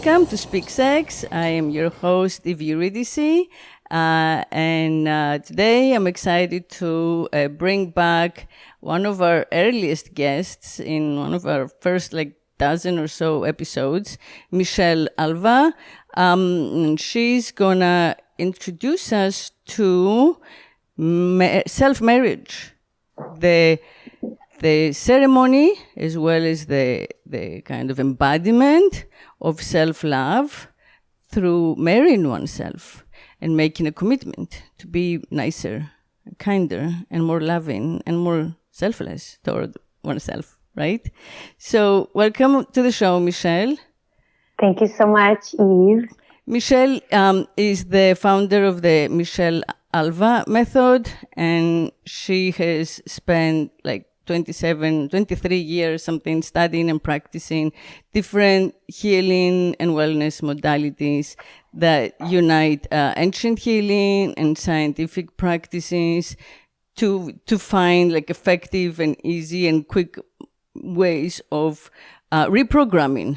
welcome to Speak Sex. I am your host, Eurydice, and today I'm excited to bring back one of our earliest guests in one of our first dozen or so episodes, Michelle Alva. And she's gonna introduce us to self-marriage, the ceremony, as well as the kind of embodiment of self-love through marrying oneself and making a commitment to be nicer, kinder, and more loving and more selfless toward oneself, right? So welcome to the show, Michelle. Thank you so much, Eve. Michelle is the founder of the Michelle Alva method, and she has spent 23 years something studying and practicing different healing and wellness modalities that unite ancient healing and scientific practices to find effective and easy and quick ways of reprogramming,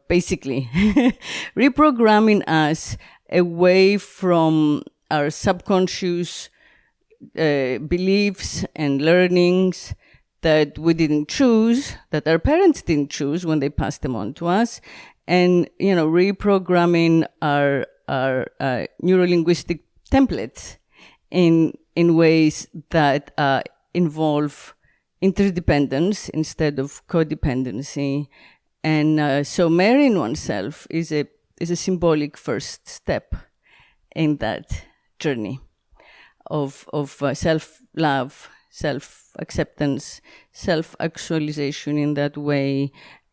basically reprogramming us away from our subconscious beliefs and learnings that we didn't choose, that our parents didn't choose when they passed them on to us, and reprogramming our neurolinguistic templates in ways that involve interdependence instead of codependency. And so marrying oneself is a symbolic first step in that journey of self-love, self-acceptance, self-actualization in that way,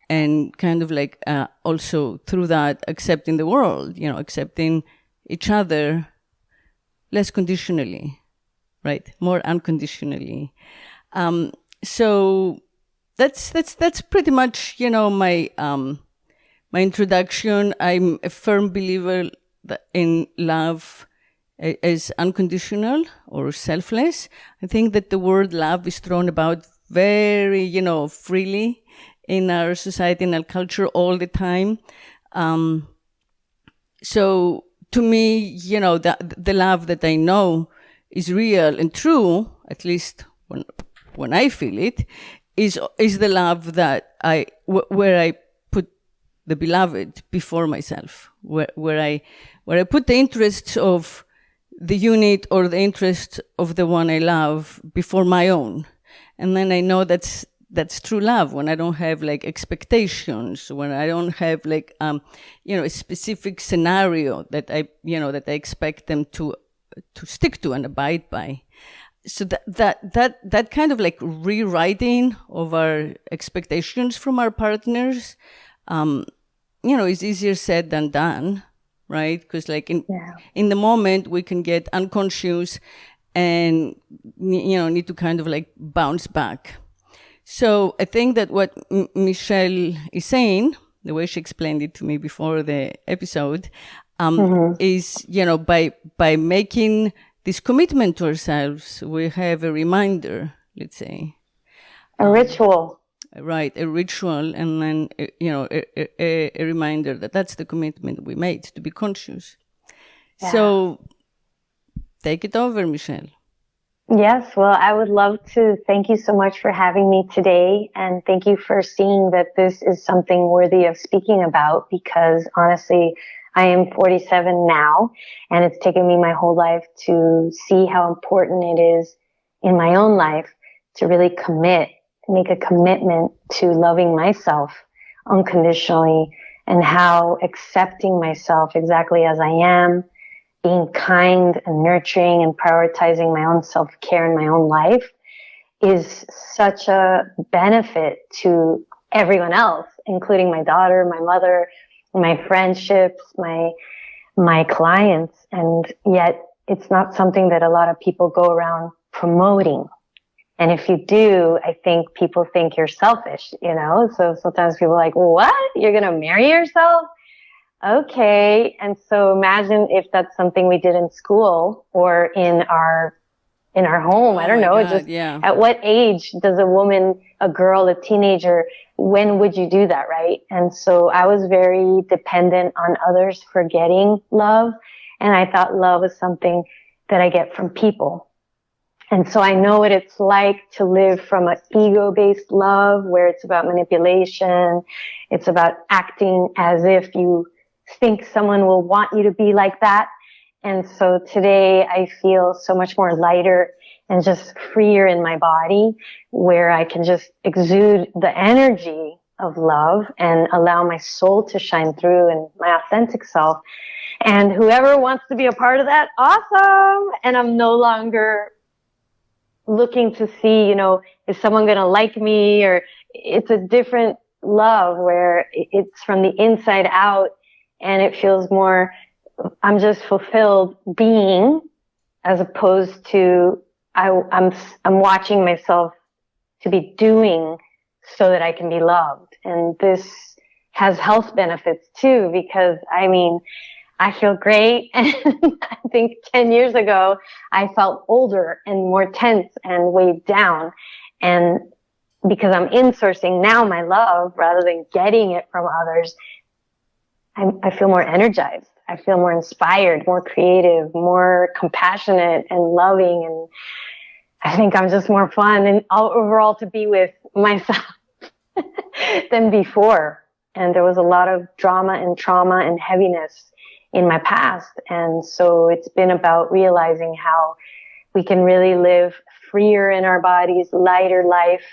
and kind of also through that accepting the world, accepting each other less conditionally, right? More unconditionally. So that's pretty much, my introduction. I'm a firm believer in love as unconditional or selfless. I think that the word love is thrown about very, freely in our society and our culture all the time. So to me, the love that I know is real and true, at least when I feel it, is the love that where I put the beloved before myself, where I put the interests of the unit or the interest of the one I love before my own. And then I know that's true love, when I don't have expectations, when I don't have a specific scenario that I expect them to stick to and abide by. So that kind of rewriting of our expectations from our partners, is easier said than done. Right? Because in the moment we can get unconscious and, need to kind of bounce back. So I think that what Michelle is saying, the way she explained it to me before the episode, is, by making this commitment to ourselves, we have a reminder, let's say. A ritual. Right, a ritual, and then, a reminder that that's the commitment we made, to be conscious. Yeah. So, take it over, Michelle. Yes, well, I would love to thank you so much for having me today, and thank you for seeing that this is something worthy of speaking about, because honestly, I am 47 now, and it's taken me my whole life to see how important it is in my own life to really make a commitment to loving myself unconditionally, and how accepting myself exactly as I am, being kind and nurturing and prioritizing my own self-care in my own life is such a benefit to everyone else, including my daughter, my mother, my friendships, my clients. And yet it's not something that a lot of people go around promoting. And if you do, I think people think you're selfish, So sometimes people are like, what? You're going to marry yourself? Okay. And so imagine if that's something we did in school or in our in our home. Oh I don't my know. It God, just, yeah. at what age does a woman, a girl, a teenager, when would you do that, right? And so I was very dependent on others for getting love. And I thought love was something that I get from people. And so I know what it's like to live from an ego-based love where it's about manipulation. It's about acting as if you think someone will want you to be like that. And so today I feel so much more lighter and just freer in my body, where I can just exude the energy of love and allow my soul to shine through and my authentic self. And whoever wants to be a part of that, awesome. And I'm no longer looking to see, is someone going to like me? Or it's a different love where it's from the inside out, and it feels more, I'm just fulfilled being, as opposed to I'm watching myself to be doing so that I can be loved. And this has health benefits too, because I feel great. And I think 10 years ago, I felt older and more tense and weighed down. And because I'm insourcing now my love rather than getting it from others, I feel more energized. I feel more inspired, more creative, more compassionate and loving. And I think I'm just more fun and overall to be with myself than before. And there was a lot of drama and trauma and heaviness in my past. And so it's been about realizing how we can really live freer in our bodies, lighter life.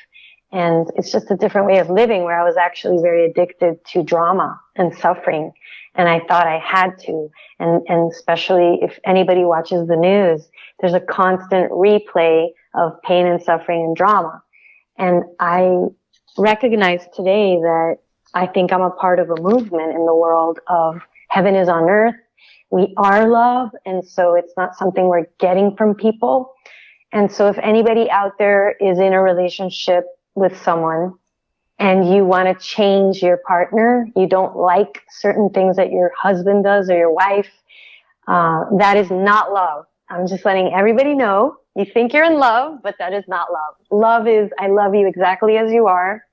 And it's just a different way of living, where I was actually very addicted to drama and suffering. And I thought I had to. And especially if anybody watches the news, there's a constant replay of pain and suffering and drama. And I recognize today that I think I'm a part of a movement in the world of heaven is on earth. We are love. And so it's not something we're getting from people. And so if anybody out there is in a relationship with someone and you want to change your partner, you don't like certain things that your husband does or your wife, that is not love. I'm just letting everybody know. You think you're in love, but that is not love. Love is, I love you exactly as you are.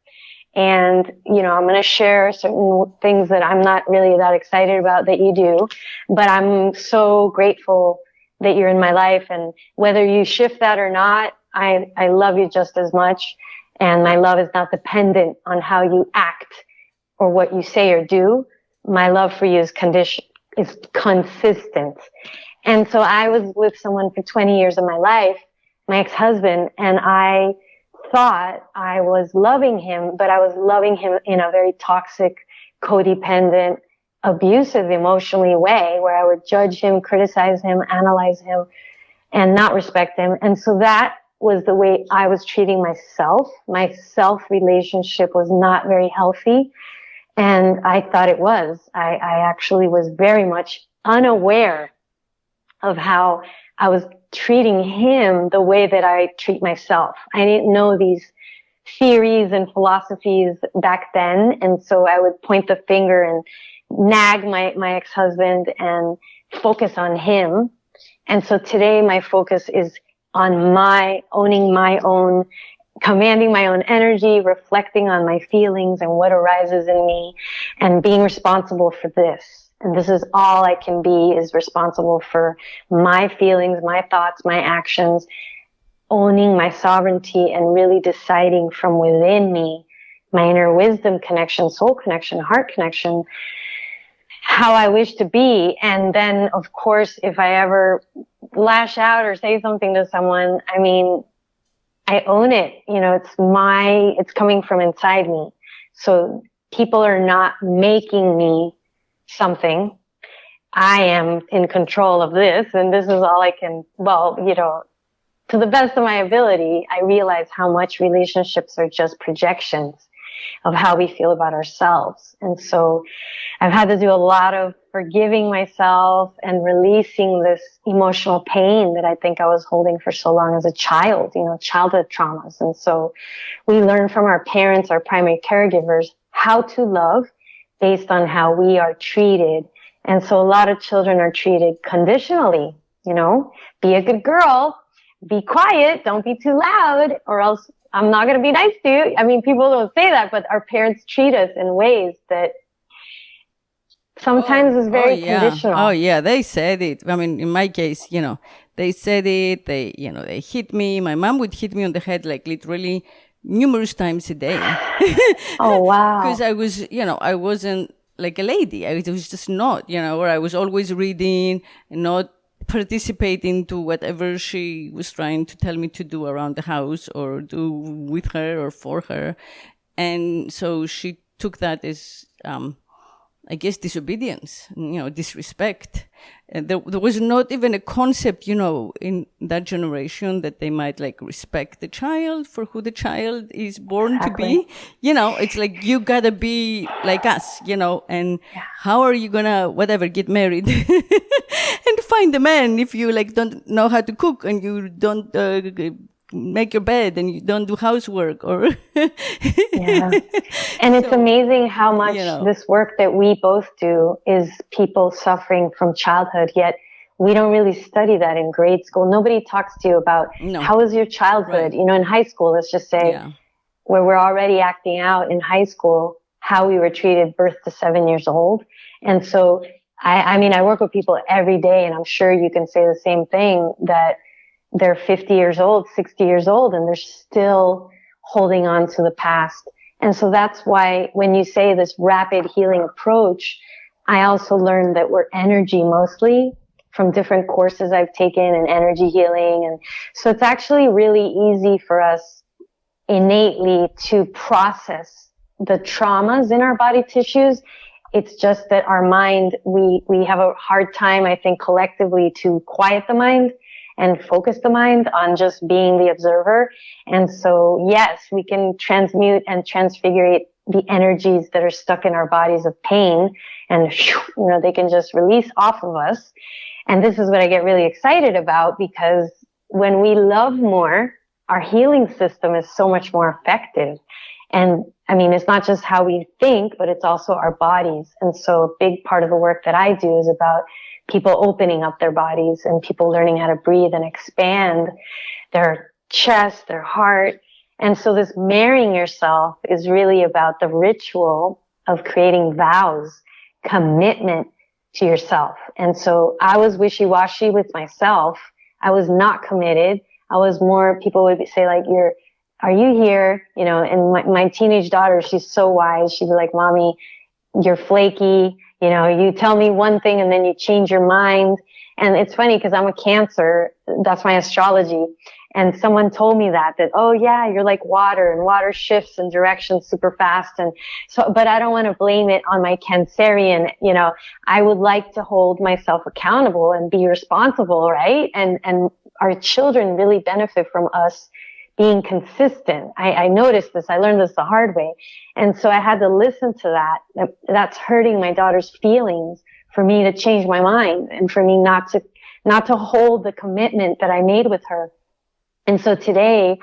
And, I'm going to share certain things that I'm not really that excited about that you do, but I'm so grateful that you're in my life. And whether you shift that or not, I love you just as much. And my love is not dependent on how you act or what you say or do. My love for you is consistent. And so I was with someone for 20 years of my life, my ex-husband, and I thought I was loving him, but I was loving him in a very toxic, codependent, abusive, emotionally way, where I would judge him, criticize him, analyze him, and not respect him. And so that was the way I was treating myself. My self-relationship was not very healthy, and I thought it was. I actually was very much unaware of how I was treating him the way that I treat myself. I didn't know these theories and philosophies back then. And so I would point the finger and nag my ex-husband and focus on him. And so today my focus is on owning my own, commanding my own energy, reflecting on my feelings and what arises in me, and being responsible for this. And this is all I can be, is responsible for my feelings, my thoughts, my actions, owning my sovereignty and really deciding from within me, my inner wisdom connection, soul connection, heart connection, how I wish to be. And then, of course, if I ever lash out or say something to someone, I own it. It's coming from inside me. So people are not making me something. I am in control of this, and this is all I can, to the best of my ability, I realize how much relationships are just projections of how we feel about ourselves. And so I've had to do a lot of forgiving myself and releasing this emotional pain that I think I was holding for so long as a child, childhood traumas. And so we learn from our parents, our primary caregivers, how to love based on how we are treated. And so a lot of children are treated conditionally, be a good girl, be quiet, don't be too loud, or else I'm not going to be nice to you. I mean, people don't say that, but our parents treat us in ways that sometimes is very conditional. Oh yeah, they said it. I mean, in my case, they said it. They hit me. My mom would hit me on the head like literally numerous times a day. Oh wow! Because I was, I wasn't like a lady. I was just not, or I was always reading and not participating to whatever she was trying to tell me to do around the house or do with her or for her. And so she took that as, I guess, disobedience, disrespect. There was not even a concept, in that generation that they might like respect the child for who the child is born to be. It's like, you gotta be like us, and how are you gonna, get married and find a man if you like don't know how to cook and you don't make your bed and you don't do housework or And it's amazing how much this work that we both do is people suffering from childhood, yet we don't really study that in grade school. Nobody talks to you about how was your childhood, in high school, let's just say, where we're already acting out in high school how we were treated birth to 7 years old. And so I mean I work with people every day, and I'm sure you can say the same thing, that they're 50 years old, 60 years old, and they're still holding on to the past. And so that's why when you say this rapid healing approach, I also learned that we're energy mostly from different courses I've taken in energy healing. And so it's actually really easy for us innately to process the traumas in our body tissues. It's just that our mind, we have a hard time, I think, collectively to quiet the mind and focus the mind on just being the observer. And so, yes, we can transmute and transfigurate the energies that are stuck in our bodies of pain, and, they can just release off of us. And this is what I get really excited about, because when we love more, our healing system is so much more effective. And I mean, it's not just how we think, but it's also our bodies. And so a big part of the work that I do is about people opening up their bodies and people learning how to breathe and expand their chest, their heart. And so this marrying yourself is really about the ritual of creating vows, commitment to yourself. And so I was wishy-washy with myself. I was not committed. I was more, people would say like, are you here? And my teenage daughter, she's so wise. She'd be like, Mommy, you're flaky. You tell me one thing and then you change your mind. And it's funny because I'm a Cancer. That's my astrology. And someone told me that, oh yeah, you're like water, and water shifts in direction super fast. And so, but I don't want to blame it on my Cancerian. I would like to hold myself accountable and be responsible, right? And our children really benefit from us being consistent. I noticed this. I learned this the hard way. And so I had to listen to that. That's hurting my daughter's feelings for me to change my mind and for me not to hold the commitment that I made with her. And so today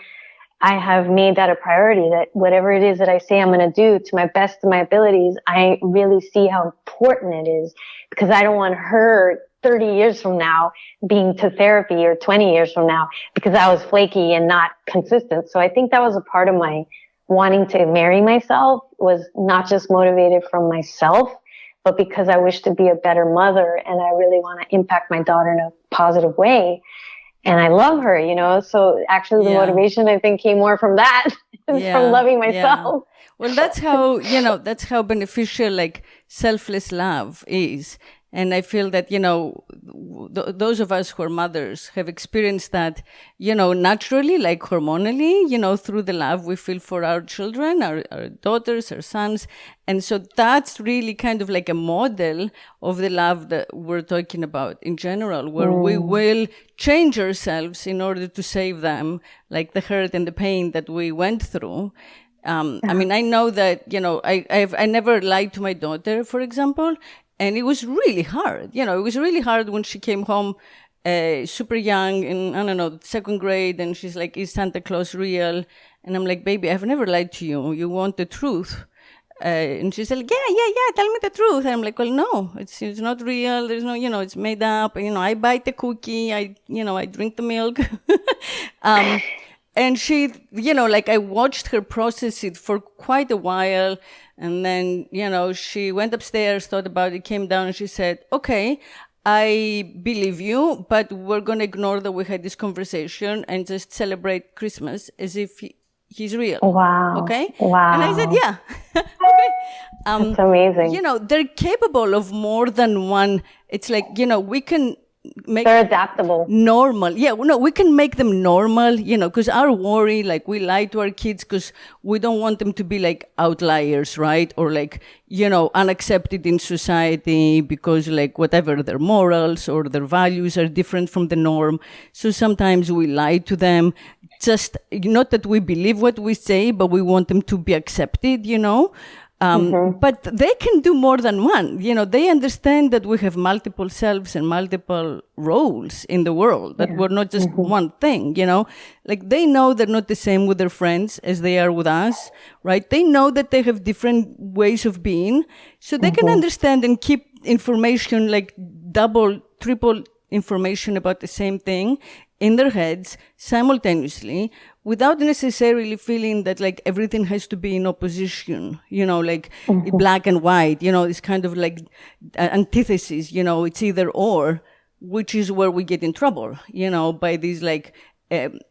I have made that a priority, that whatever it is that I say I'm going to do to my best of my abilities, I really see how important it is, because I don't want her 30 years from now being to therapy, or 20 years from now, because I was flaky and not consistent. So I think that was a part of my wanting to marry myself, was not just motivated from myself, but because I wish to be a better mother and I really want to impact my daughter in a positive way. And I love her, so actually the motivation I think came more from that, from loving myself. Well, that's how beneficial like selfless love is. And I feel that, those of us who are mothers have experienced that, naturally, like hormonally, through the love we feel for our children, our daughters, our sons. And so that's really kind of like a model of the love that we're talking about in general, where we will change ourselves in order to save them, like the hurt and the pain that we went through. I mean, I know that, I never lied to my daughter, for example. And it was really hard. It was really hard when she came home super young in, I don't know, second grade. And she's like, is Santa Claus real? And I'm like, baby, I've never lied to you. You want the truth. And she said, yeah, tell me the truth. And I'm like, well, no, it's not real. There's no, it's made up. And, I bite the cookie. I drink the milk. And she, I watched her process it for quite a while. And then, she went upstairs, thought about it, came down, and she said, okay, I believe you, but we're going to ignore that we had this conversation and just celebrate Christmas as if he's real. Wow. Okay? Wow. And I said, yeah. Okay. That's amazing. They're capable of more than one. It's like, we can make they're adaptable. Normal. Yeah, we can make them normal, because our worry, we lie to our kids because we don't want them to be like outliers, right? Or unaccepted in society because whatever their morals or their values are different from the norm. So sometimes we lie to them. Just not that we believe what we say, but we want them to be accepted, But they can do more than one. They understand that we have multiple selves and multiple roles in the world, that we're not just one thing, They know they're not the same with their friends as they are with us, right? They know that they have different ways of being. So they can understand and keep information, double, triple information about the same thing in their heads simultaneously without necessarily feeling that everything has to be in opposition, black and white, it's kind of antithesis, it's either or, which is where we get in trouble, by these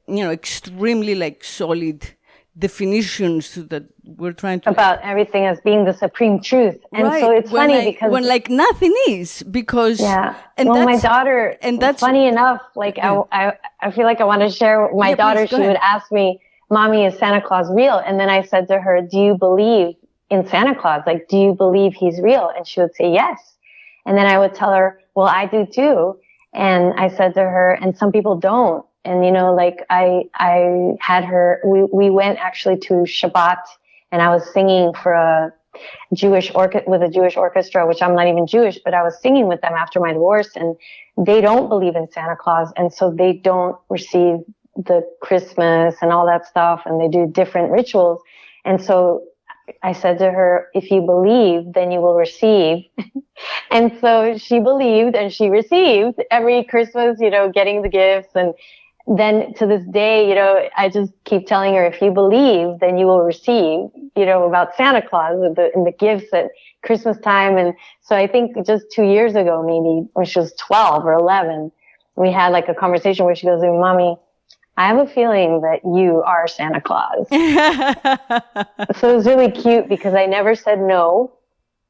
extremely solid definitions that we're trying to about everything as being the supreme truth. And right. So it's funny because when nothing is, because and well, my daughter, and that's funny enough, I feel like I want to share my daughter. She would ask me, Mommy, is Santa Claus real? And then I said to her, do you believe in Santa Claus? Do you believe he's real? And she would say yes. And then I would tell her, well, I do too. And I said to her, and some people don't. And, I had her, we went actually to Shabbat, and I was singing for a Jewish with a Jewish orchestra, which I'm not even Jewish, but I was singing with them after my divorce, and they don't believe in Santa Claus. And so they don't receive the Christmas and all that stuff, and they do different rituals. And so I said to her, if you believe, then you will receive. And so she believed and she received every Christmas, getting the gifts. And then to this day, I just keep telling her, if you believe, then you will receive, about Santa Claus and the gifts at Christmas time. And so I think just 2 years ago, maybe when she was 12 or 11, we had a conversation where she goes, Mommy, I have a feeling that you are Santa Claus. So it was really cute because I never said no.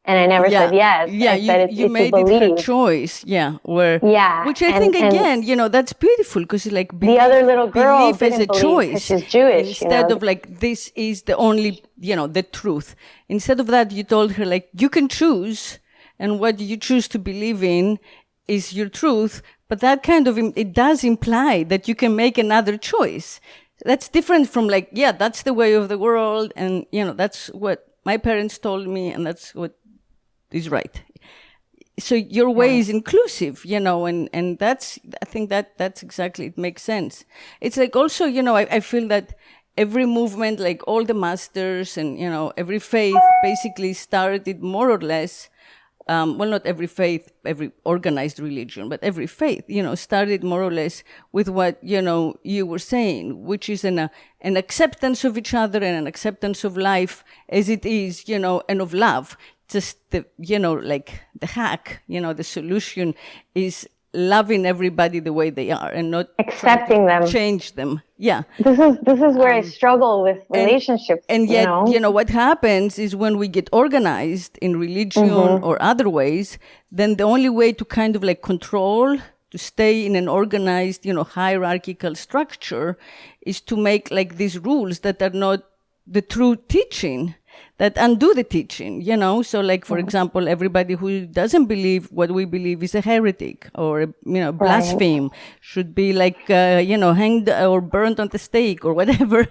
And I never said yes. Yeah, I said you made it her choice. Yeah, which I think again, that's beautiful because the other little girl belief as a choice. She's Jewish. Instead of this is the only, the truth. Instead of that, you told her you can choose, and what you choose to believe in is your truth. But that kind of it does imply that you can make another choice. That's different from that's the way of the world, and that's what my parents told me, and that's what is right. So your way is inclusive, and that's, I think that's exactly, it makes sense. It's also, I feel that every movement, all the masters and, every faith basically started more or less, well, not every faith, every organized religion, but every faith, started more or less with what, you were saying, which is an acceptance of each other and an acceptance of life as it is, and of love. Just the, the hack, the solution is loving everybody the way they are and not accepting them, change them. Yeah. This is where I struggle with relationships. And yet, what happens is when we get organized in religion or other ways, then the only way to kind of control, to stay in an organized, hierarchical structure is to make these rules that are not the true teaching, that undo the teaching, So for example, everybody who doesn't believe what we believe is a heretic or, blaspheme, should be hanged or burned on the stake or whatever,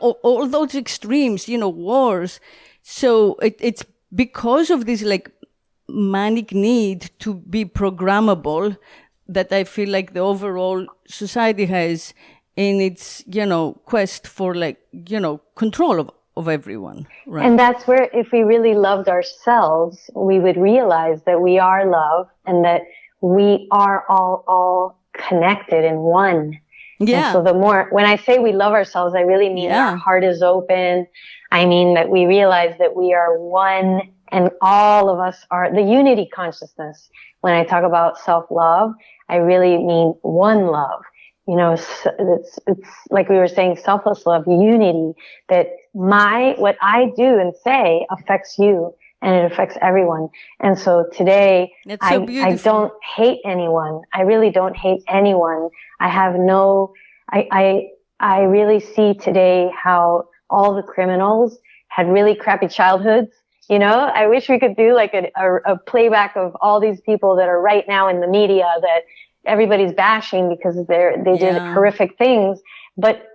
all those extremes, wars. So it's because of this manic need to be programmable that I feel the overall society has in its, quest for control of everyone, right? And that's where, if we really loved ourselves, we would realize that we are love and that we are all connected in one. Yeah. And so the more, when I say we love ourselves, I really mean our heart is open. I mean that we realize that we are one and all of us are the unity consciousness. When I talk about self-love, I really mean one love. You know, it's like we were saying, selfless love, unity, that what I do and say affects you and it affects everyone. And so today, I don't hate anyone. I really don't hate anyone. I really see today how all the criminals had really crappy childhoods. You know, I wish we could do like a playback of all these people that are right now in the media that everybody's bashing because they did horrific things. But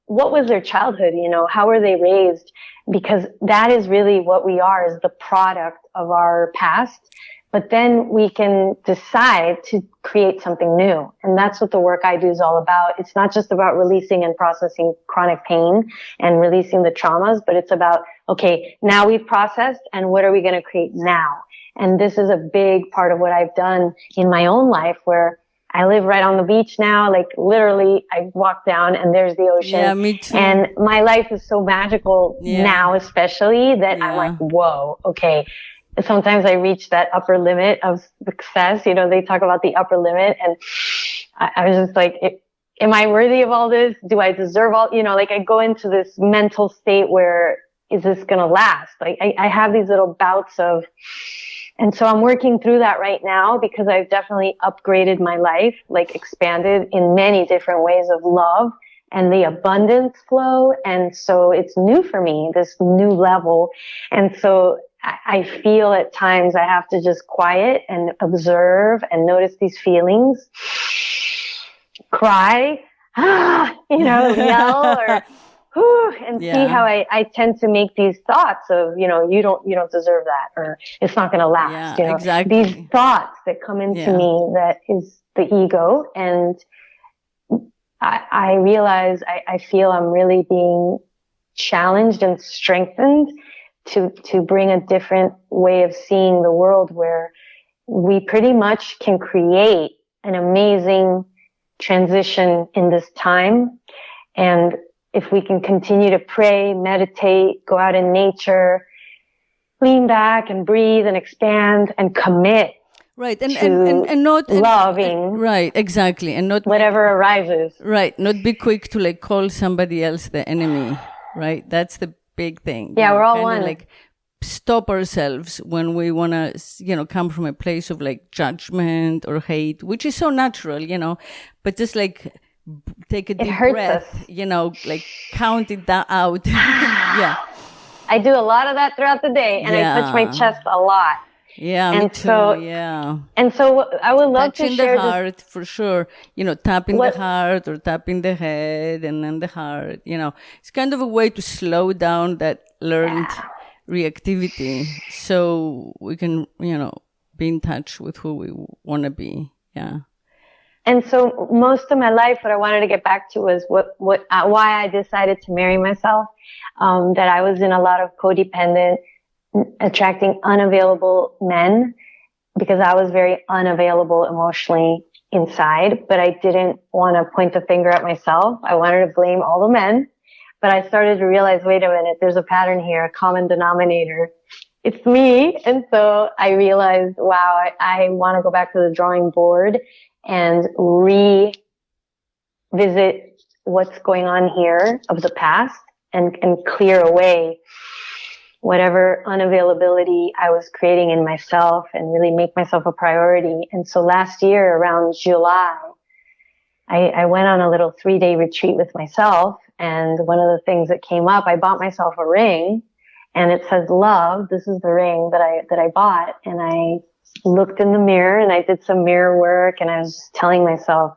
what was their childhood? You know, how were they raised? Because that is really what we are, is the product of our past. But then we can decide to create something new. And that's what the work I do is all about. It's not just about releasing and processing chronic pain and releasing the traumas, but it's about, okay, now we've processed, and what are we going to create now? And this is a big part of what I've done in my own life, where I live right on the beach now. Like literally, I walk down and there's the ocean. Yeah, me too. And my life is so magical now, especially, that I'm like, whoa, okay. Sometimes I reach that upper limit of success. You know, they talk about the upper limit, and I was just like, am I worthy of all this? Do I deserve all, you know, like I go into this mental state where, is this going to last? Like I have these little bouts of, and so I'm working through that right now, because I've definitely upgraded my life, like expanded in many different ways of love and the abundance flow. And so it's new for me, this new level. And so I feel at times I have to just quiet and observe and notice these feelings, cry, you know, yell, or and see how I tend to make these thoughts of, you know, you don't deserve that, or it's not going to last. You know, exactly. These thoughts that come into me, that is the ego. And I realize I feel I'm really being challenged and strengthened to bring a different way of seeing the world, where we pretty much can create an amazing transition in this time. And if we can continue to pray, meditate, go out in nature, lean back and breathe and expand and commit. Right, and not loving. Right, exactly, and not whatever arises. Right, not be quick to like call somebody else the enemy. Right, that's the big thing. Yeah, we're all one. Like stop ourselves when we want to, you know, come from a place of like judgment or hate, which is so natural, you know, but just like take a deep breath, us. You know, like count it out. Yeah. I do a lot of that throughout the day, and I touch my chest a lot. Yeah, and me too. So, yeah. And so I would love touching to share the heart for sure. You know, tapping the heart or tapping the head and then the heart. You know, it's kind of a way to slow down that learned reactivity, so we can, you know, be in touch with who we want to be. Yeah. And so most of my life, what I wanted to get back to was why I decided to marry myself. That I was in a lot of codependent, attracting unavailable men, because I was very unavailable emotionally inside, but I didn't want to point the finger at myself. I wanted to blame all the men, but I started to realize, wait a minute, there's a pattern here, a common denominator. It's me. And so I realized, wow, I want to go back to the drawing board and revisit what's going on here of the past and clear away whatever unavailability I was creating in myself and really make myself a priority. And so last year around July, I went on a little 3-day retreat with myself. And one of the things that came up, I bought myself a ring, and it says love. This is the ring that I bought. And I looked in the mirror and I did some mirror work, and I was just telling myself,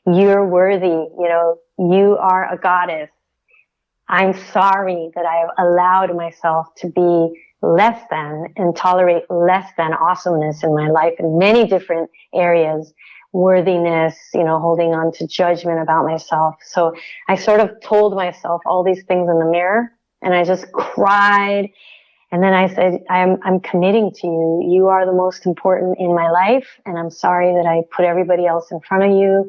you're worthy. You know, you are a goddess. I'm sorry that I have allowed myself to be less than and tolerate less than awesomeness in my life in many different areas. Worthiness, you know, holding on to judgment about myself. So I sort of told myself all these things in the mirror, And I just cried. And then I said, I'm committing to you. You are the most important in my life. And I'm sorry that I put everybody else in front of you.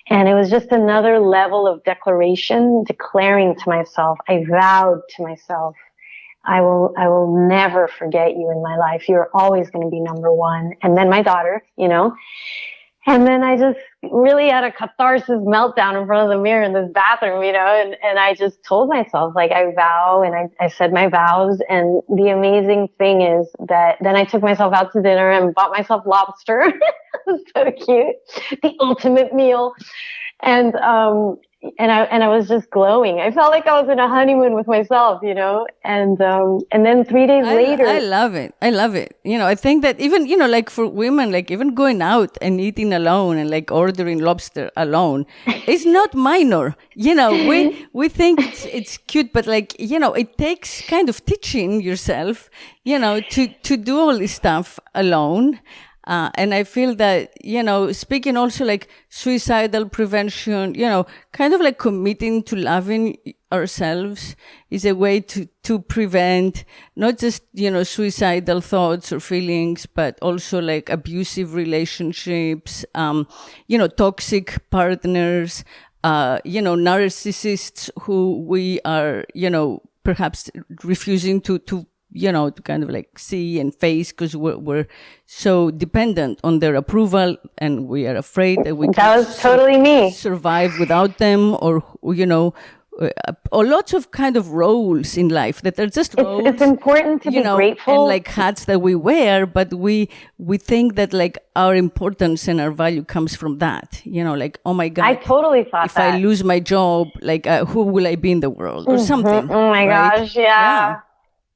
And it was just another level of declaration, declaring to myself, I vowed to myself, I will never forget you in my life. You're always going to be number one. And then my daughter, and then I just really had a catharsis meltdown in front of the mirror in this bathroom, and I just told myself, like, I vow, and I said my vows. And the amazing thing is that then I took myself out to dinner and bought myself lobster. It was so cute. The ultimate meal. And I was just glowing. I felt like I was in a honeymoon with myself, and then 3 days later. I love it. I think that even, like for women, like even going out and eating alone and like ordering lobster alone is not minor. We think it's cute, but like, it takes kind of teaching yourself, to do all this stuff alone. And I feel that, speaking also like suicidal prevention, kind of like committing to loving ourselves is a way to prevent not just, suicidal thoughts or feelings, but also like abusive relationships, toxic partners, narcissists who we are, perhaps refusing to kind of like see and face because we're so dependent on their approval and we are afraid that we can't totally me. Survive without them or lots of kind of roles in life that are just roles. It's important to be grateful. And like hats that we wear, but we think that like our importance and our value comes from that, like, oh my God. I totally thought if I lose my job, like who will I be in the world or something. Oh my gosh. Yeah.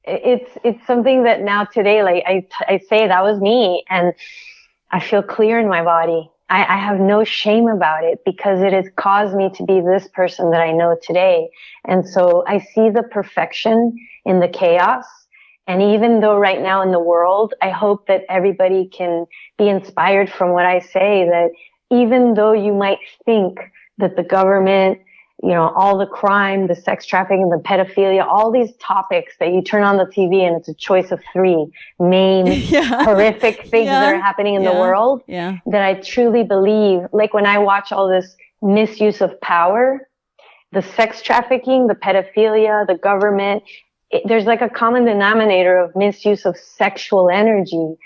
It's something that now today, like I say that was me and I feel clear in my body. I have no shame about it because it has caused me to be this person that I know today. And so I see the perfection in the chaos. And even though right now in the world, I hope that everybody can be inspired from what I say, that even though you might think that the government, all the crime, the sex trafficking, the pedophilia, all these topics that you turn on the TV and it's a choice of three main horrific things that are happening in the world that I truly believe, like when I watch all this misuse of power, the sex trafficking, the pedophilia, the government, there's like a common denominator of misuse of sexual energy.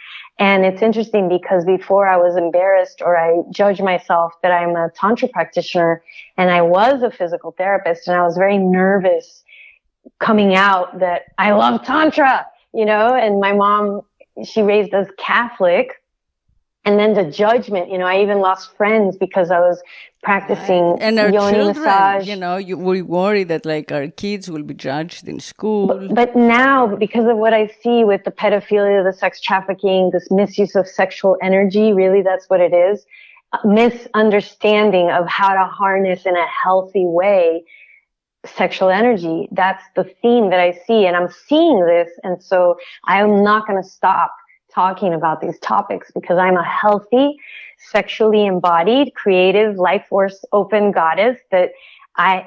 And it's interesting because before I was embarrassed or I judged myself that I'm a Tantra practitioner and I was a physical therapist and I was very nervous coming out that I love Tantra, and my mom, she raised us Catholic. And then the judgment, I even lost friends because I was practicing and our Yoni children, massage. We worry that like our kids will be judged in school. But now, because of what I see with the pedophilia, the sex trafficking, this misuse of sexual energy, really that's what it is, misunderstanding of how to harness in a healthy way sexual energy. That's the theme that I see, and I'm seeing this, and so I'm not going to stop talking about these topics because I'm a healthy, sexually embodied, creative, life force, open goddess that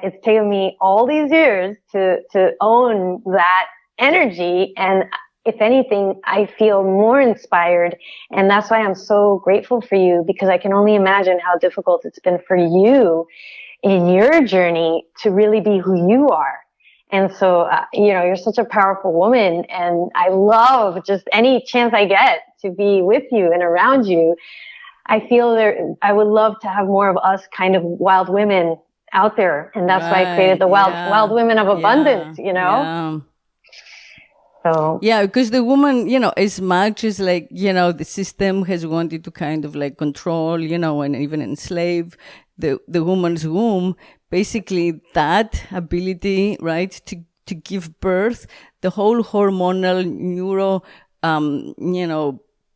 it's taken me all these years to own that energy. And if anything, I feel more inspired. And that's why I'm so grateful for you, because I can only imagine how difficult it's been for you in your journey to really be who you are. And so, you're such a powerful woman, and I love just any chance I get to be with you and around you. I feel I would love to have more of us kind of wild women out there. And that's why I created the wild women of abundance, Yeah. So. Yeah, because the woman, as much as like, the system has wanted to kind of like control, and even enslave the woman's womb, basically that ability, right, to give birth, the whole hormonal,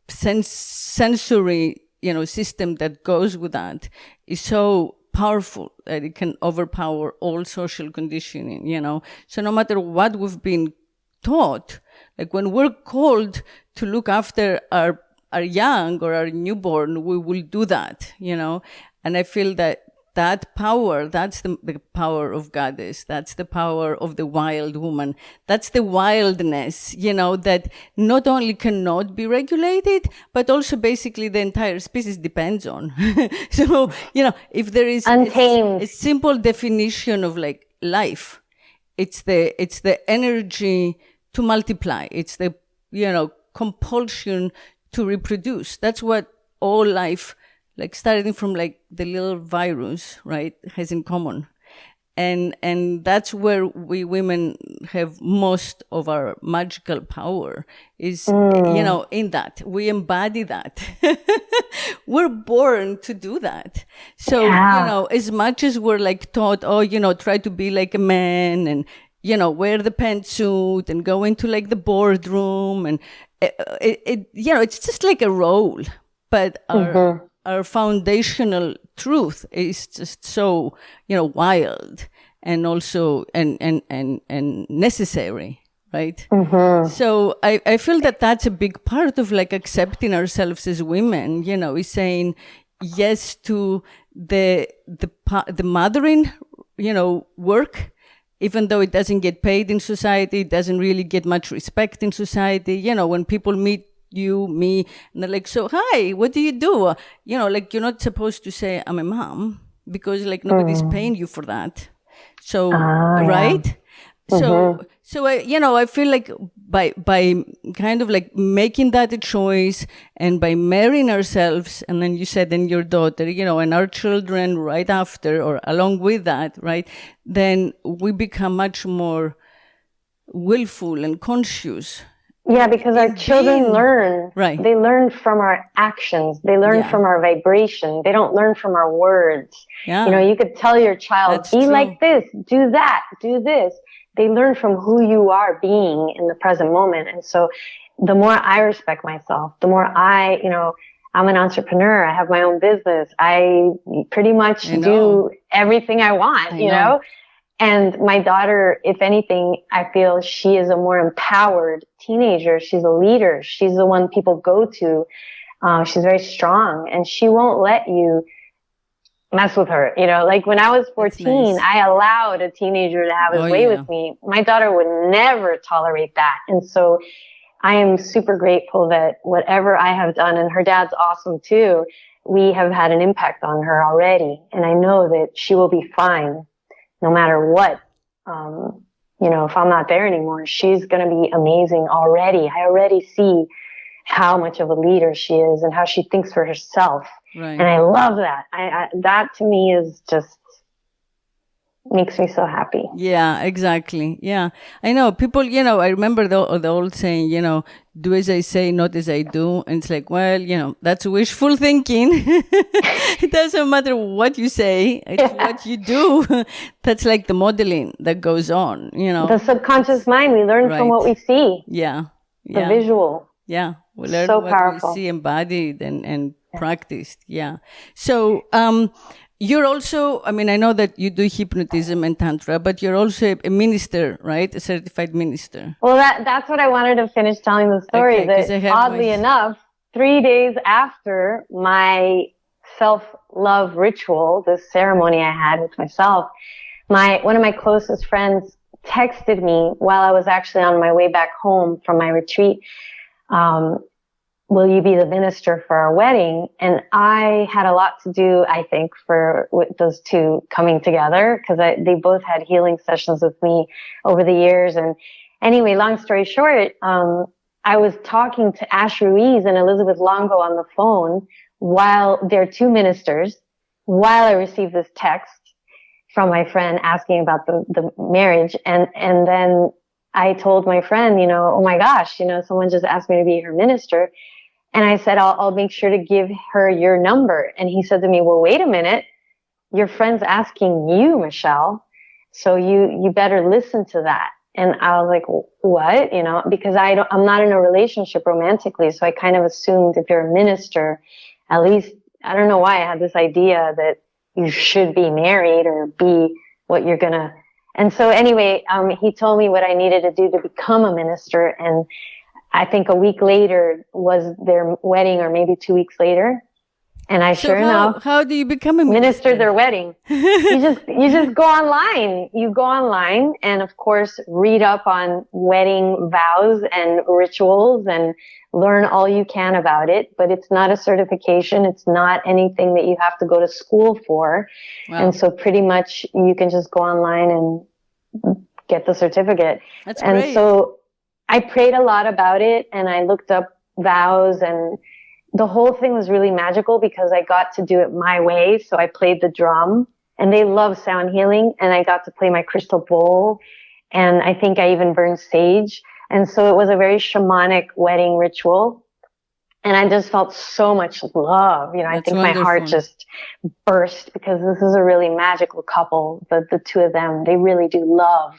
sensory, system that goes with that is so powerful that it can overpower all social conditioning, So no matter what we've been taught, like when we're called to look after our young or our newborn, we will do that, And I feel that that power, that's the power of goddess. That's the power of the wild woman. That's the wildness, that not only cannot be regulated, but also basically the entire species depends on. So, if there is untamed, a simple definition of like life, it's the energy to multiply. It's the, compulsion to reproduce. That's what all life, like starting from like the little virus, right, has in common. And that's where we women have most of our magical power is, in that. We embody that. We're born to do that. So, as much as we're like taught, try to be like a man and, wear the pantsuit and go into like the boardroom and it's just like a role. But our foundational truth is just so, wild and also and necessary, right? So I feel that that's a big part of like accepting ourselves as women, is saying yes to the mothering, work, even though it doesn't get paid in society, it doesn't really get much respect in society. When people meet me, and they're like, so, hi, what do you do? Like, you're not supposed to say, I'm a mom, because like nobody's paying you for that. So, right? Yeah. So I feel like by kind of like making that a choice and by marrying ourselves, and then you said, and your daughter, and our children right after or along with that, right? Then we become much more willful and conscious. Yeah, because our children learn. Right. They learn from our actions. They learn from our vibration. They don't learn from our words. Yeah. You could tell your child, be like this, do that, do this. They learn from who you are being in the present moment. And so the more I respect myself, the more I'm an entrepreneur. I have my own business. I pretty much do everything I want, know? And my daughter, if anything, I feel she is a more empowered teenager. She's a leader. She's the one people go to. She's very strong, and she won't let you mess with her. Like when I was 14, nice. I allowed a teenager to have his way with me. My daughter would never tolerate that. And so I am super grateful that whatever I have done, and her dad's awesome too, we have had an impact on her already. And I know that she will be fine no matter what. If I'm not there anymore, she's going to be amazing already. I already see how much of a leader she is and how she thinks for herself. Right. And I love that. That to me is just makes me so happy. Yeah, exactly. Yeah. I know people, I remember the old saying, do as I say, not as I do. And it's like, well, that's wishful thinking. It doesn't matter what you say. It's what you do. That's like the modeling that goes on, The subconscious mind, we learn from what we see. Yeah. The visual. Yeah. We learn so what powerful. we see embodied and practiced. Yeah. So, you're also, I know that you do hypnotism and tantra, but you're also a minister, right? A certified minister. Well, that's what I wanted to finish telling the story. That oddly enough, 3 days after my self-love ritual, this ceremony I had with myself, one of my closest friends texted me while I was actually on my way back home from my retreat. Will you be the minister for our wedding? And I had a lot to do, I think, with those two coming together, because they both had healing sessions with me over the years. And anyway, long story short, I was talking to Ash Ruiz and Elizabeth Longo on the phone while they're two ministers, while I received this text from my friend asking about the marriage. And then I told my friend, oh my gosh, someone just asked me to be her minister. And I said, I'll make sure to give her your number. And he said to me, well, wait a minute. Your friend's asking you, Michelle. So you better listen to that. And I was like, what? Because I'm not in a relationship romantically. So I kind of assumed if you're a minister, at least, I don't know why I had this idea that you should be married or be what you're gonna. And so anyway, he told me what I needed to do to become a minister. And I think a week later was their wedding, or maybe 2 weeks later. And I So sure enough how do you become a minister minister? their wedding. You just go online. You go online and of course read up on wedding vows and rituals and learn all you can about it. But it's not a certification. It's not anything that you have to go to school for. Wow. And so pretty much you can just go online and get the certificate. That's and great. So I prayed a lot about it and I looked up vows, and the whole thing was really magical because I got to do it my way. So I played the drum, and they love sound healing, and I got to play my crystal bowl, and I think I even burned sage. And so it was a very shamanic wedding ritual. And I just felt so much love. You know, I think my heart just burst because this is a really magical couple. The two of them, they really do love.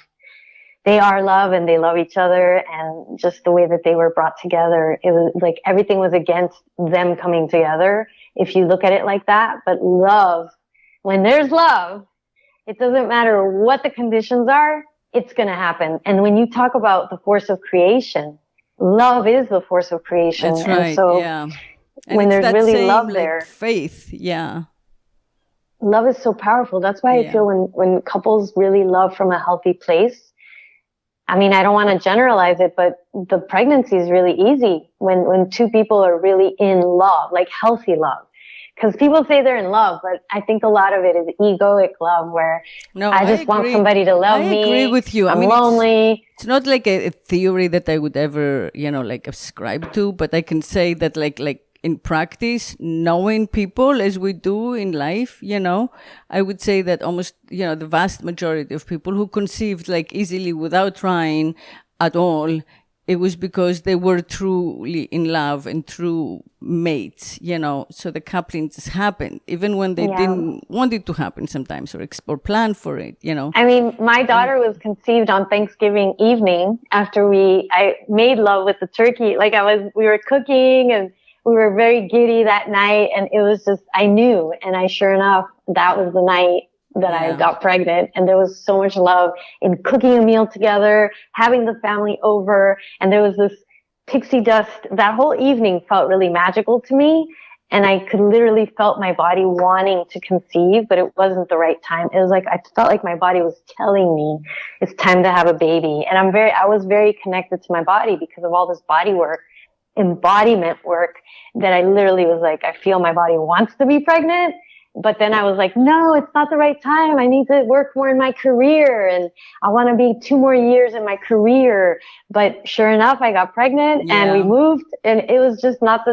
They are love and they love each other, and just the way that they were brought together, it was like everything was against them coming together, if you look at it like that. But love, when there's love, it doesn't matter what the conditions are, it's going to happen. And when you talk about the force of creation, love is the force of creation. That's right. And so and when there's really same, love like, there, faith. Yeah. Love is so powerful. That's why I feel when couples really love from a healthy place, I mean, I don't want to generalize it, but the pregnancy is really easy when two people are really in love, like healthy love. Because people say they're in love, but I think a lot of it is egoic love, where I just want somebody to love me. I agree with you. I'm lonely. It's not like a theory that I would ever, like, ascribe to, but I can say that, like in practice, knowing people as we do in life, I would say that almost, the vast majority of people who conceived like easily without trying at all, it was because they were truly in love and true mates, so the coupling just happened, even when they didn't want it to happen sometimes or plan for it, I mean, my daughter was conceived on Thanksgiving evening after I made love with the turkey. Like we were cooking and we were very giddy that night, and it was just, I knew, and sure enough, that was the night that I got pregnant. And there was so much love in cooking a meal together, having the family over, and there was this pixie dust. That whole evening felt really magical to me, and I could literally felt my body wanting to conceive, but it wasn't the right time. It was like, I felt like my body was telling me it's time to have a baby. And I was very connected to my body because of all this body work, embodiment work, that I literally was like, I feel my body wants to be pregnant. But then I was like, no, it's not the right time. I need to work more in my career, and I want to be 2 more years in my career. But sure enough, I got pregnant and we moved, and it was just not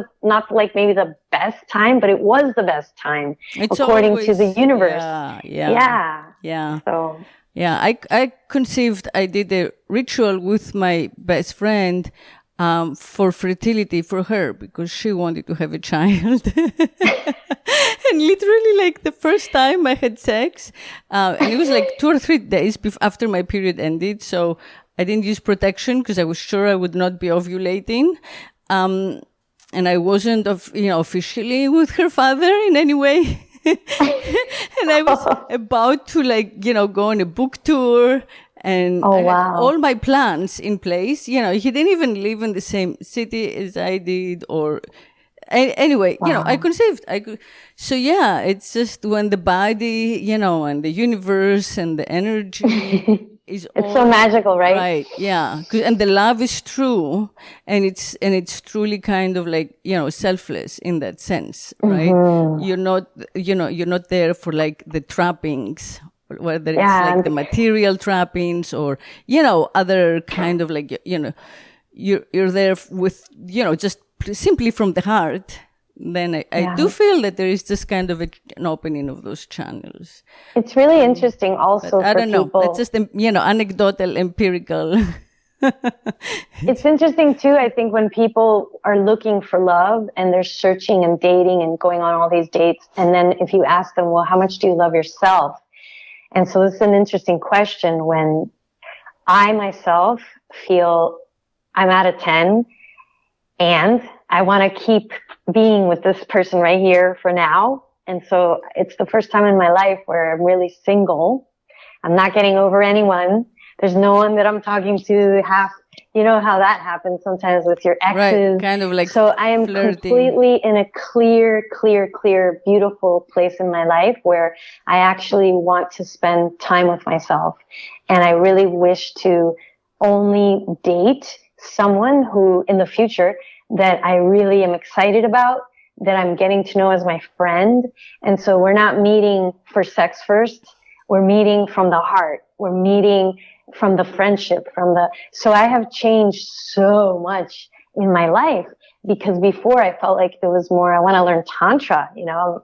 like maybe the best time, but it was the best time according to the universe. So I conceived, I did a ritual with my best friend for fertility for her because she wanted to have a child. And literally, like, the first time I had sex, and it was like 2 or 3 days after my period ended. So I didn't use protection because I was sure I would not be ovulating. And I wasn't, officially with her father in any way. And I was about to, go on a book tour. And I had all my plans in place. He didn't even live in the same city as I did, or anyway, I conceived. So it's just when the body, and the universe and the energy is it's so magical, right? Right. Yeah. And the love is true, and it's truly kind of like, selfless in that sense, right? Mm-hmm. You're not there for like the trappings, whether it's like the material trappings or, other kind of like, you're there with, just simply from the heart. Then I do feel that there is just kind of an opening of those channels. It's really interesting also I don't know. People. That's just, anecdotal, empirical. It's interesting too, I think, when people are looking for love and they're searching and dating and going on all these dates. And then if you ask them, well, how much do you love yourself? And so this is an interesting question when I myself feel I'm at a 10 and I want to keep being with this person right here for now. And so it's the first time in my life where I'm really single. I'm not getting over anyone. There's no one that I'm talking to half, you know how that happens sometimes with your exes. Right, kind of like so I am flirting. Completely in a clear, beautiful place in my life where I actually want to spend time with myself. And I really wish to only date someone who in the future that I really am excited about, that I'm getting to know as my friend. And so we're not meeting for sex first. We're meeting from the heart. We're meeting from the friendship, so I have changed so much in my life, because before I felt like it was more, I want to learn Tantra,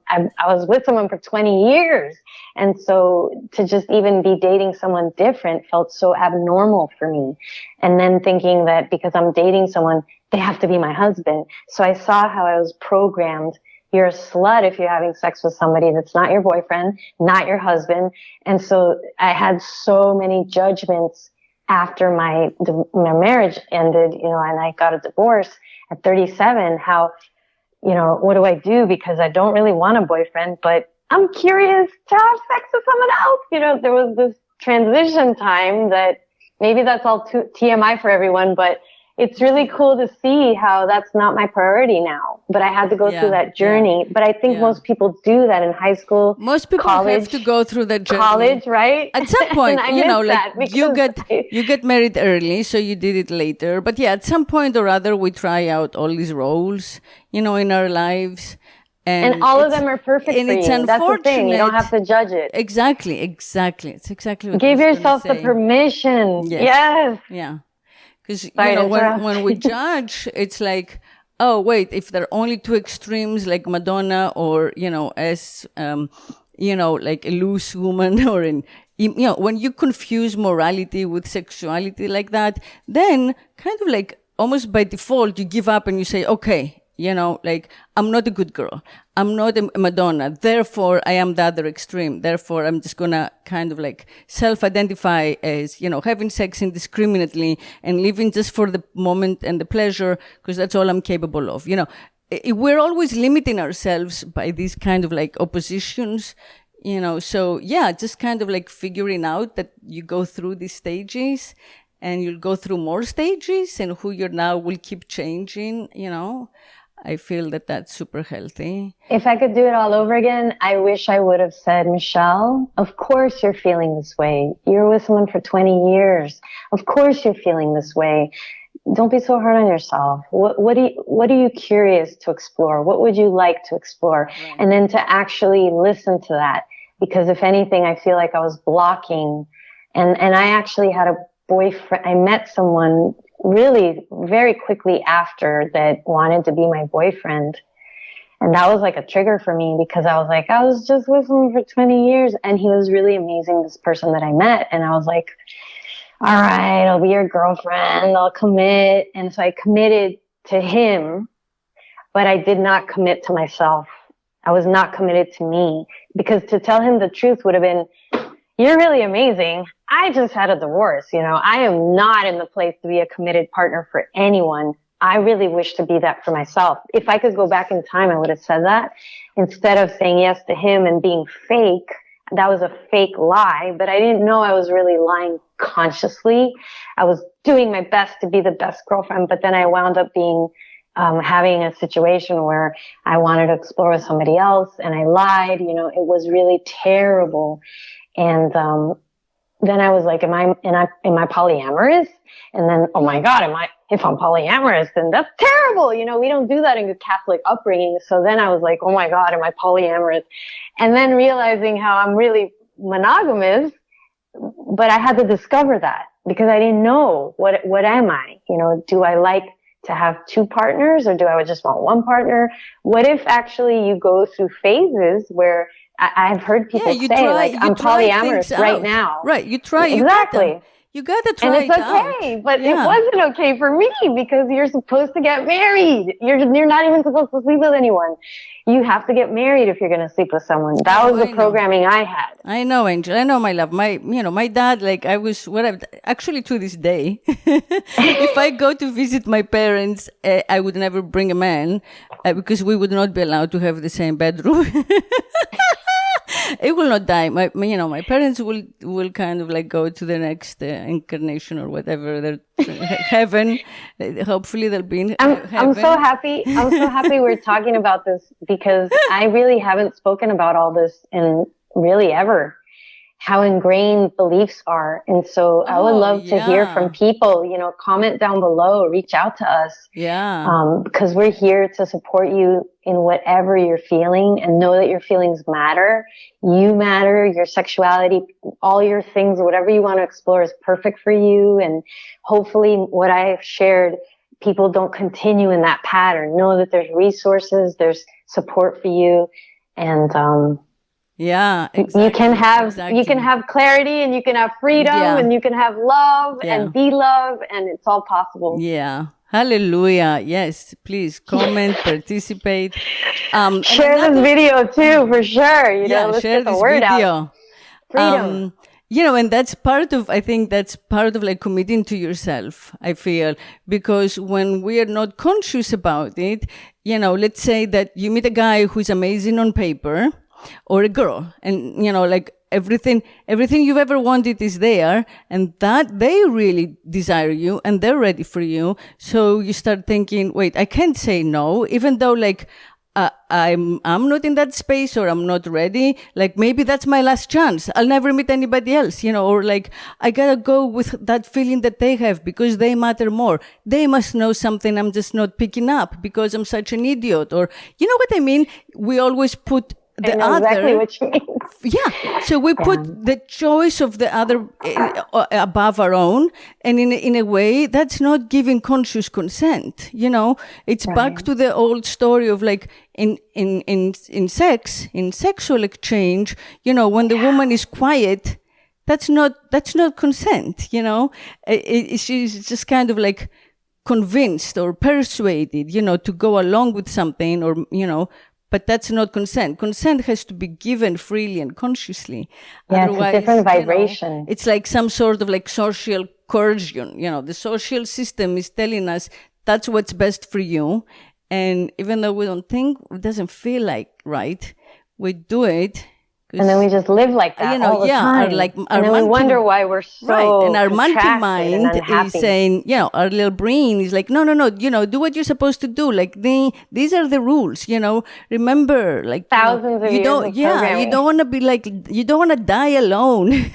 I was with someone for 20 years. And so to just even be dating someone different felt so abnormal for me. And then thinking that because I'm dating someone, they have to be my husband. So I saw how I was programmed. You're a slut if you're having sex with somebody that's not your boyfriend, not your husband. And so I had so many judgments after my marriage ended, and I got a divorce at 37, how, what do I do? Because I don't really want a boyfriend, but I'm curious to have sex with someone else. There was this transition time that maybe that's all TMI for everyone, but it's really cool to see how that's not my priority now. But I had to go through that journey. But I think most people do that in high school. Most people have to go through that journey. College, right? At some point, you get married early, so you did it later. But at some point or other, we try out all these roles, in our lives. And all of them are perfect for you. That's the thing. You don't have to judge it. Exactly. It's exactly what Give yourself the permission. Yes. Yeah. Because, when we judge, it's like, oh, wait, if there are only two extremes, like Madonna or, as, like a loose woman or when you confuse morality with sexuality like that, then kind of like almost by default, you give up and you say, okay, I'm not a good girl. I'm not a Madonna. Therefore, I am the other extreme. Therefore, I'm just gonna kind of like self-identify as, having sex indiscriminately and living just for the moment and the pleasure, because that's all I'm capable of. We're always limiting ourselves by these kind of like oppositions, so just kind of like figuring out that you go through these stages and you'll go through more stages, and who you're now will keep changing, I feel that that's super healthy. If I could do it all over again, I wish I would have said, Michelle, of course you're feeling this way. You're with someone for 20 years. Of course you're feeling this way. Don't be so hard on yourself. What are you curious to explore? What would you like to explore? Right. And then to actually listen to that. Because if anything, I feel like I was blocking. And I actually had a boyfriend. I met someone really very quickly after that wanted to be my boyfriend. And that was like a trigger for me, because I was like, I was just with him for 20 years and he was really amazing, this person that I met. And I was like, all right, I'll be your girlfriend. I'll commit. And so I committed to him, but I did not commit to myself. I was not committed to me, because to tell him the truth would have been, you're really amazing. I just had a divorce. I am not in the place to be a committed partner for anyone. I really wish to be that for myself. If I could go back in time, I would have said that instead of saying yes to him and being fake. That was a fake lie, but I didn't know I was really lying consciously. I was doing my best to be the best girlfriend, but then I wound up being having a situation where I wanted to explore with somebody else and I lied. It was really terrible. And then I was like, am I polyamorous? And then, oh my God, if I'm polyamorous, then that's terrible. We don't do that in a Catholic upbringing. So then I was like, oh my God, am I polyamorous? And then realizing how I'm really monogamous, but I had to discover that because I didn't know what am I? Do I like to have two partners, or do I just want one partner? What if actually you go through phases where I've heard people say, I'm polyamorous right now. Right, you try. Exactly. You gotta try it out. And it's okay, but it wasn't okay for me, because you're supposed to get married. You're not even supposed to sleep with anyone. You have to get married if you're going to sleep with someone. That was the programming I had. I know, Angel. I know, my love. My dad, actually to this day, if I go to visit my parents, I would never bring a man, because we would not be allowed to have the same bedroom. It will not die. My parents will kind of like go to the next incarnation or whatever. Heaven. Hopefully they'll be in heaven. I'm so happy. I'm so happy we're talking about this, because I really haven't spoken about all this in really ever. How ingrained beliefs are. And so I would love to hear from people, comment down below, reach out to us. Yeah. Because we're here to support you in whatever you're feeling, and know that your feelings matter. You matter, your sexuality, all your things, whatever you want to explore is perfect for you. And hopefully what I've shared, people don't continue in that pattern. Know that there's resources, there's support for you. And, yeah, exactly, you can have clarity, and you can have freedom, and you can have love and be love, and it's all possible. Yeah. Hallelujah. Yes, please comment, participate. Share this video too, for sure. Let's share get the this word video. out. Freedom. And that's I think that's part of like committing to yourself, I feel, because when we are not conscious about it, let's say that you meet a guy who's amazing on paper, or a girl, and like everything you've ever wanted is there, and that they really desire you and they're ready for you. So you start thinking, wait, I can't say no, even though like I'm not in that space, or I'm not ready. Like maybe that's my last chance. I'll never meet anybody else, or like I gotta go with that feeling that they have, because they matter more. They must know something I'm just not picking up because I'm such an idiot, or you know what I mean? We always put the other, exactly what you mean. Yeah. So we put the choice of the other above our own. And in a way, that's not giving conscious consent. It's back to the old story of like in sex, in sexual exchange, when the woman is quiet, that's not consent, she's just kind of like convinced or persuaded, to go along with something, or, but that's not consent. Consent has to be given freely and consciously. Yeah, it's a different vibration. It's like some sort of like social coercion. The social system is telling us that's what's best for you. And even though we don't think, it doesn't feel like right, we do it. And then we just live like that all the time. And then we wonder why we're so right. And our monkey mind is saying, our little brain is like, no, do what you're supposed to do. Like these are the rules, remember, like thousands of years of programming. You don't want to be like, you don't want to die alone.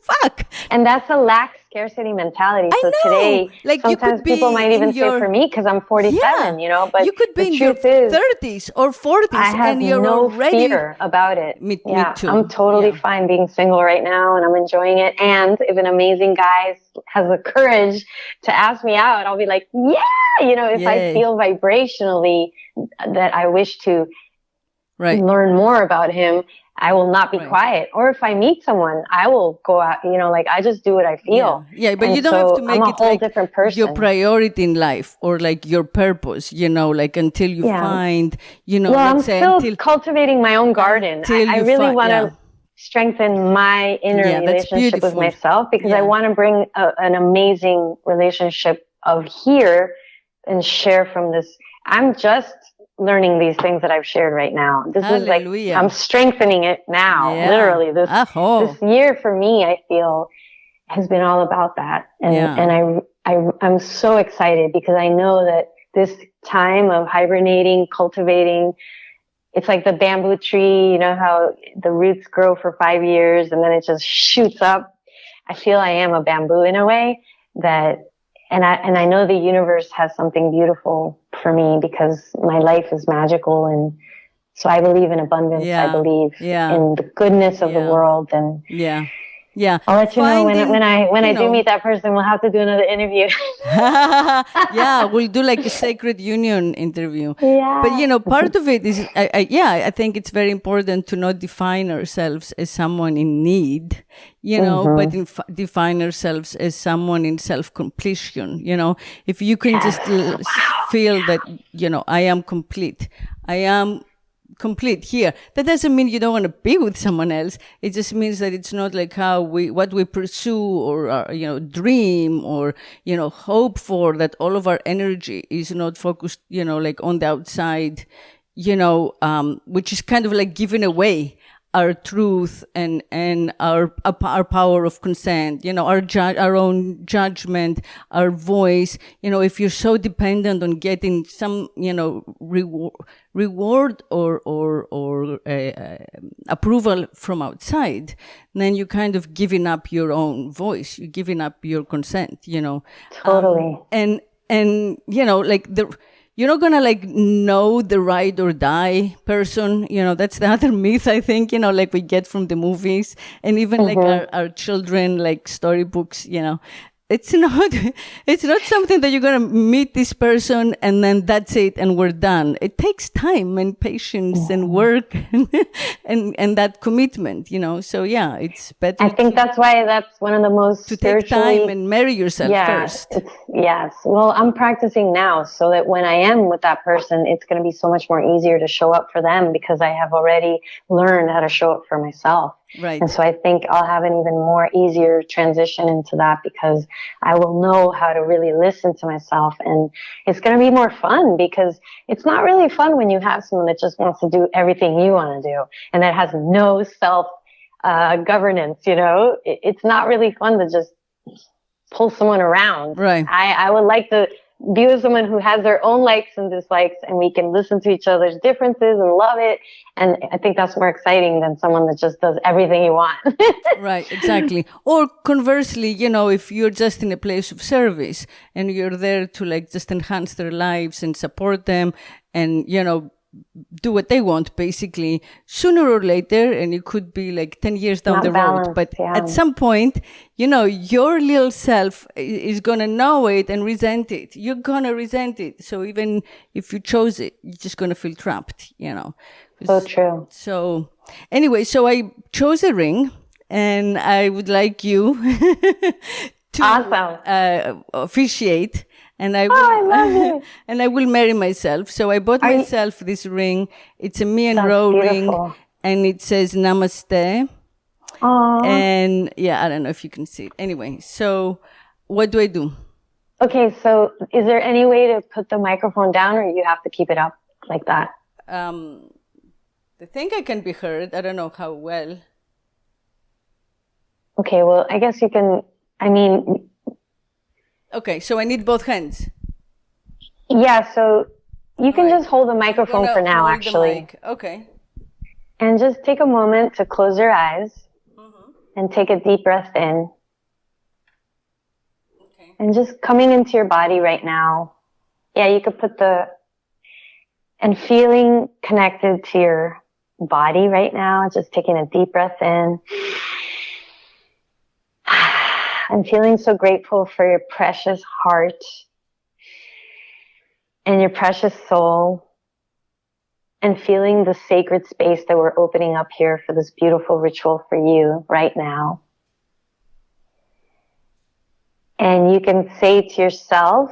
Fuck. And that's a lack scarcity mentality. So today, like sometimes people might even say for me, because I'm 47, but you could be in your 30s or 40s, and you're no already fear about it. Me too. I'm totally fine being single right now, and I'm enjoying it. And if an amazing guy has the courage to ask me out, I'll be like, if I feel vibrationally that I wish to learn more about him, I will not be quiet. Or if I meet someone, I will go out, I just do what I feel. Yeah, but you don't have to make it like different person. Your priority in life, or like your purpose, like until you find, I'm still cultivating my own garden. I really want to strengthen my inner relationship with myself, because I want to bring an amazing relationship of here and share from this. I'm just learning these things that I've shared right now. This is like, I'm strengthening it now. Literally, this year for me, I feel, has been all about that. And I'm so excited, because I know that this time of hibernating, cultivating, it's like the bamboo tree, how the roots grow for 5 years and then it just shoots up. I feel I am a bamboo in a way and I know the universe has something beautiful for me, because my life is magical. And so I believe in abundance. I believe in the goodness of the world. And I'll let you know when I do meet that person. We'll have to do another interview. We'll do like a sacred union interview. Yeah. But part of it is, I think it's very important to not define ourselves as someone in need, but define ourselves as someone in self-completion. If you can just feel that, I am complete. I am complete here. That doesn't mean you don't want to be with someone else. It just means that it's not like what we pursue or dream or hope for, that all of our energy is not focused like on the outside, which is kind of like giving away our truth and our power of consent, our own judgment, our voice. If you're so dependent on getting some, reward or approval from outside, then you're kind of giving up your own voice. You're giving up your consent, Totally. You're not gonna know the ride or die person. That's the other myth, I think, we get from the movies and even our children, storybooks, It's not something that you're gonna meet this person and then that's it and we're done. It takes time and patience and work and that commitment, So yeah, it's better. I think that's why that's one of the most to take time and marry yourself first. Yes. Well, I'm practicing now so that when I am with that person, it's going to be so much more easier to show up for them because I have already learned how to show up for myself. Right. And so I think I'll have an even more easier transition into that because I will know how to really listen to myself. And it's going to be more fun because it's not really fun when you have someone that just wants to do everything you want to do and that has no self governance, It's not really fun to just pull someone around. Right. I would like to be with someone who has their own likes and dislikes and we can listen to each other's differences and love it. And I think that's more exciting than someone that just does everything you want. Right, exactly. Or conversely, if you're just in a place of service and you're there to just enhance their lives and support them and, do what they want, basically, sooner or later, and it could be 10 years down the road, but at some point, your little self is going to know it and resent it. You're going to resent it. So even if you chose it, you're just going to feel trapped, So true. So anyway, I chose a ring and I would like you to awesome. Officiate. And I will, I love it. And I will marry myself. So I bought myself this ring. It's a me and Ro ring, and it says Namaste. Aww. And yeah, I don't know if you can see it. Anyway, so what do I do? Okay, so is there any way to put the microphone down, or you have to keep it up like that? I think I can be heard. I don't know how well. Okay, well, I guess you can. Okay, so I need both hands. Yeah, so you can just hold the microphone for now, actually. Okay. And just take a moment to close your eyes and take a deep breath in. Okay. And just coming into your body right now. Yeah, you could put and feeling connected to your body right now, just taking a deep breath in. I'm feeling so grateful for your precious heart and your precious soul and feeling the sacred space that we're opening up here for this beautiful ritual for you right now. And you can say to yourself,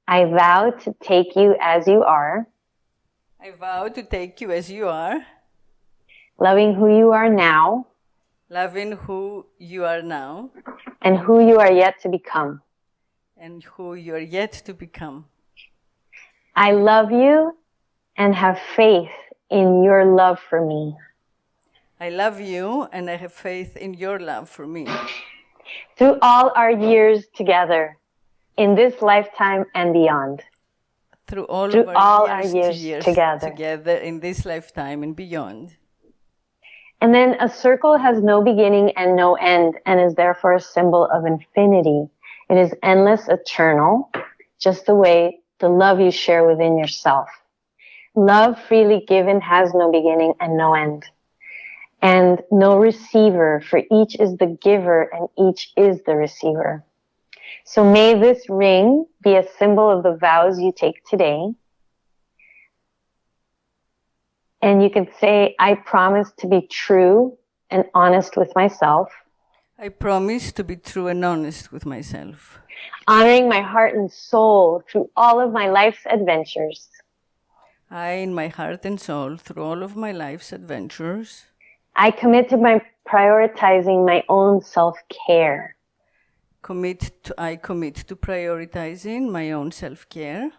I vow to take you as you are. I vow to take you as you are. Loving who you are now. Loving who you are now. And who you are yet to become. And who you are yet to become. I love you and have faith in your love for me. I love you and I have faith in your love for me. Through all our years together, in this lifetime and beyond. Through all our years together in this lifetime and beyond. And then a circle has no beginning and no end and is therefore a symbol of infinity. It is endless, eternal, just the way the love you share within yourself. Love freely given has no beginning and no end. And no receiver, for each is the giver and each is the receiver. So may this ring be a symbol of the vows you take today. And you can say, I promise to be true and honest with myself. I promise to be true and honest with myself. Honoring my heart and soul through all of my life's adventures. I, in my heart and soul, through all of my life's adventures. I commit to prioritizing my own self-care. I commit to prioritizing my own self-care.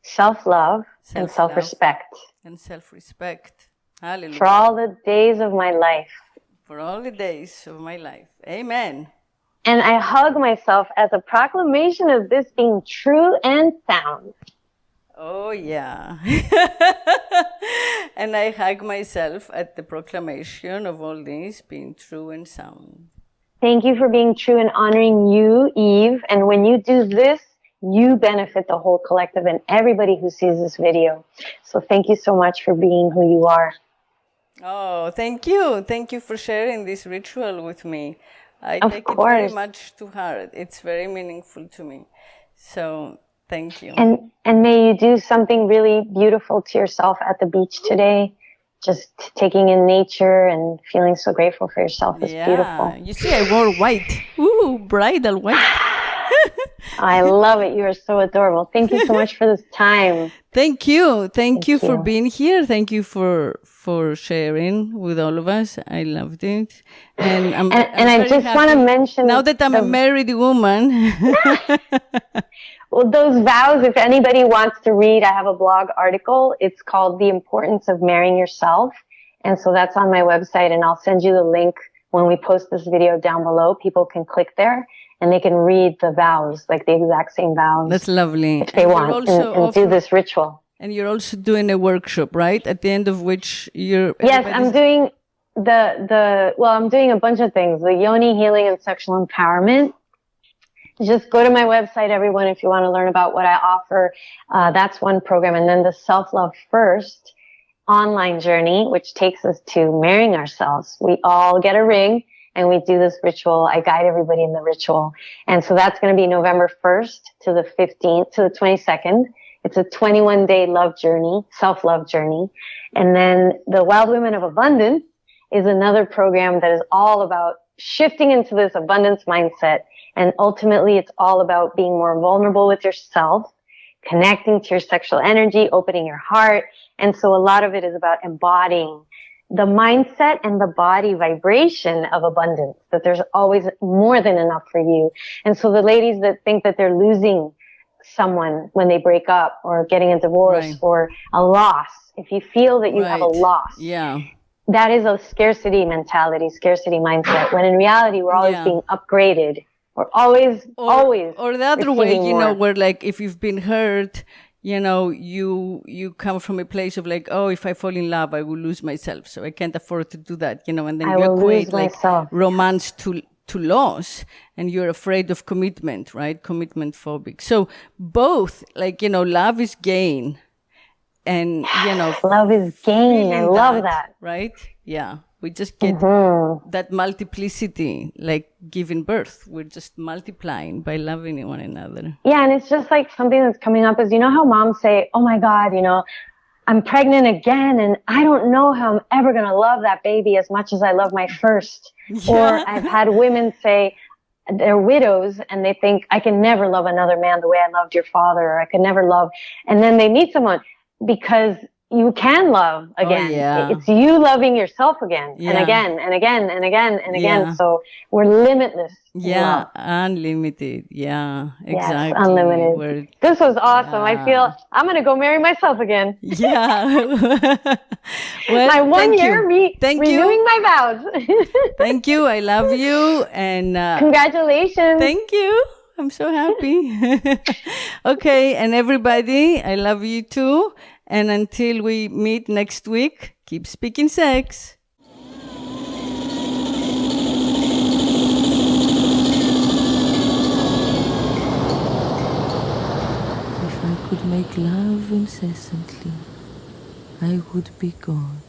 Self-love and self-respect. And self-respect. Hallelujah. For all the days of my life. For all the days of my life. Amen. And I hug myself as a proclamation of this being true and sound. Oh, yeah. And I hug myself at the proclamation of all this being true and sound. Thank you for being true and honoring you, Eve. And when you do this, you benefit the whole collective and everybody who sees this video. So thank you so much for being who you are. Oh, thank you. Thank you for sharing this ritual with me. I Of take course. it very much to heart. It's very meaningful to me. So thank you. And may you do something really beautiful to yourself at the beach today. Just taking in nature and feeling so grateful for yourself is beautiful. You see, I wore white. Ooh, bridal white. I love it. You are so adorable. Thank you so much for this time. Thank you. Thank you for being here. Thank you for sharing with all of us. I loved it. And I'm I just want to mention, now that I'm a married woman. Well, those vows, if anybody wants to read, I have a blog article. It's called The Importance of Marrying Yourself. And so that's on my website, and I'll send you the link when we post this video down below. People can click there and they can read the vows, like the exact same vows. That's lovely. If they want, and do this ritual. And you're also doing a workshop, right? At the end of which you're... Yes, I'm doing I'm doing a bunch of things. The Yoni healing and sexual empowerment. Just go to my website, everyone, if you want to learn about what I offer. That's one program. And then the Self-Love First online journey, which takes us to marrying ourselves. We all get a ring and we do this ritual. I guide everybody in the ritual. And so that's going to be November 1st to the 15th to the 22nd. It's a 21-day love journey, self-love journey. And then the Wild Women of Abundance is another program that is all about shifting into this abundance mindset. And ultimately, it's all about being more vulnerable with yourself, connecting to your sexual energy, opening your heart. And so a lot of it is about embodying the mindset and the body vibration of abundance, that there's always more than enough for you. And so the ladies that think that they're losing someone when they break up or getting a divorce or a loss, if you feel that you have a loss, that is a scarcity mentality, scarcity mindset, when in reality, we're always being upgraded. We're always. Or the other way, where like if you've been hurt, you come from a place of like, oh, if I fall in love, I will lose myself. So I can't afford to do that, and then you equate like romance to loss, and you're afraid of commitment, right? Commitment phobic. So both, like, love is gain. And, love is gain. I love that. Right? Yeah. We just get that multiplicity, like giving birth. We're just multiplying by loving one another. Yeah, and it's just like something that's coming up is, how moms say, oh my God, I'm pregnant again and I don't know how I'm ever going to love that baby as much as I love my first. Yeah. Or I've had women say they're widows and they think I can never love another man the way I loved your father, or I could never love. And then they meet someone because you can love again. Oh, yeah. It's you loving yourself again and again and again and again and again. So we're limitless. Yeah, unlimited. Yeah, exactly. Yes, unlimited. This was awesome. I feel I'm going to go marry myself again. Yeah. Well, my 1 year renewing my vows. Thank you. I love you. And congratulations. Thank you. I'm so happy. Okay. And everybody, I love you too. And until we meet next week, keep speaking sex. If I could make love incessantly, I would be God.